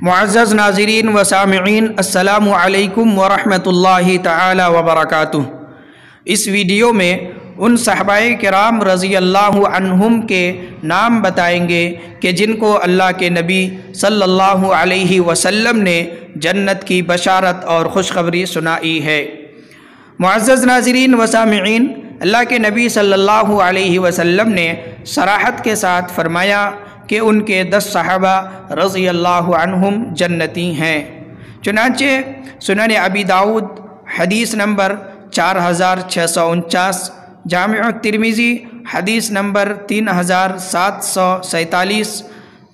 मुअज़्ज़ज़ नाज़रीन व सामिईन, अस्सलामु अलैकुम व रहमतुल्लाहि तआला व बरकातुहू। इस वीडियो में उन सहाबाए किराम रज़ी अल्लाहु अन्हुम के नाम बताएंगे कि जिनको अल्लाह के नबी सल्लल्लाहु अलैहि वसल्लम ने जन्नत की बशारत और खुशखबरी सुनाई है। मुअज़्ज़ज़ नाज़रीन व सामिईन, अल्लाह के नबी सल्लल्लाहु अलैहि वसल्लम ने सराहत के साथ फरमाया कि उनके 10 सहाबा रज़ी अल्लाहु अन्हुम जन्नती हैं। चुनांचे सुनन अबी दाऊद हदीस नंबर 4649, जामिअ तिर्मिज़ी हदीस नंबर 3747,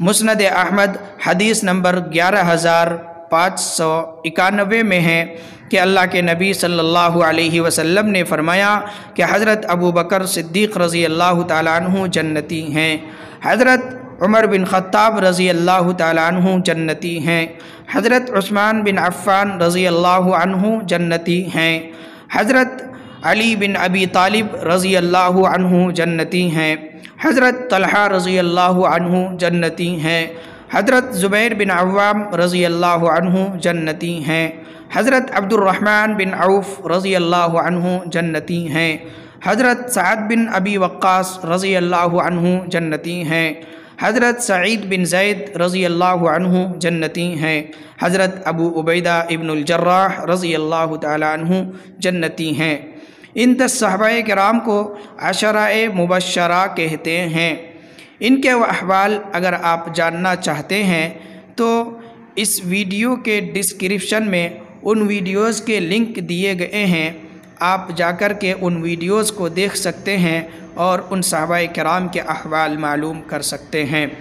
मुस्नद अहमद हदीस नंबर 11591 में है कि अल्लाह के नबी सल्लल्लाहु अलैहि वसल्लम ने फरमाया कि हज़रत अबू बकर सिद्दीक़ रज़ी अल्लाहु ताला अन्हु जन्नती हैं, हज़रत उमर बिन ख़त्ताब रज़ी अल्लाहु ताला अन्हु जन्नती हैं, हज़रत उस्मान बिन अफ़्फ़ान रज़ी अल्लाहु अन्हु जन्नती हैं, हज़रत अली बिन अबी तालिब रज़ी अल्लाहु अन्हु जन्नती हैं, हज़रत तलहा रज़ी अल्लाहु अन्हु जन्नती हैं, हज़रत ज़ुबैर बिन अव्वाम रज़ी अल्लाहु अन्हु जन्नती हैं, हज़रत अब्दुर्रहमान बिन औफ़ रज़ी अल्लाहु अन्हु जन्नती हैं, हज़रत सअद बिन अबी वक्कास रज़ी अल्लाहु अन्हु जन्नती हैं, हज़रत सईद बिन ज़ैद रज़ी अल्लाहु अन्हु जन्नती हैं, हज़रत अबू उबैदा इब्नुल जर्राह रज़ी अल्लाहु ताला अन्हु जन्नती हैं। इन 10 सहाबाए किराम को अशराए मुबश्शरा कहते हैं। इनके अहवाल अगर आप जानना चाहते हैं तो इस वीडियो के डिस्क्रिप्शन में उन वीडियोज़ के लिंक दिए गए हैं, आप जाकर के उन वीडियोज़ को देख सकते हैं और उन सहाबाए किराम के अहवाल मालूम कर सकते हैं।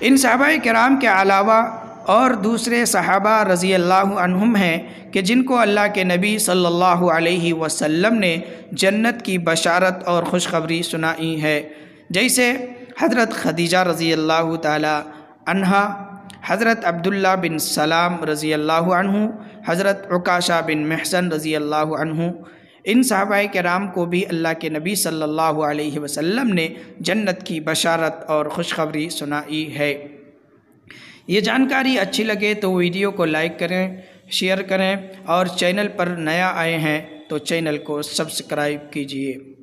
इन सहाबाए किराम के अलावा और दूसरे सहाबा रज़ी अल्लाहु अन्हुम हैं कि जिनको अल्लाह के नबी सल्लल्लाहु अलैहि वसल्लम ने जन्नत की बशारत और खुशखबरी सुनाई है, जैसे हज़रत खदीजा रज़ी अल्लाहु ताला अन्हा, हज़रत अब्दुल्ला बिन सलाम रज़ी अल्लाहु अन्हु, हज़रत उकाशा बिन महसन रज़ी अल्लाहु अन्हु। इन सहाबाए किराम को भी अल्लाह के नबी सल्लल्लाहु अलैहि वसल्लम ने जन्नत की बशारत और खुशखबरी सुनाई है। ये जानकारी अच्छी लगे तो वीडियो को लाइक करें, शेयर करें और चैनल पर नया आए हैं तो चैनल को सब्सक्राइब कीजिए।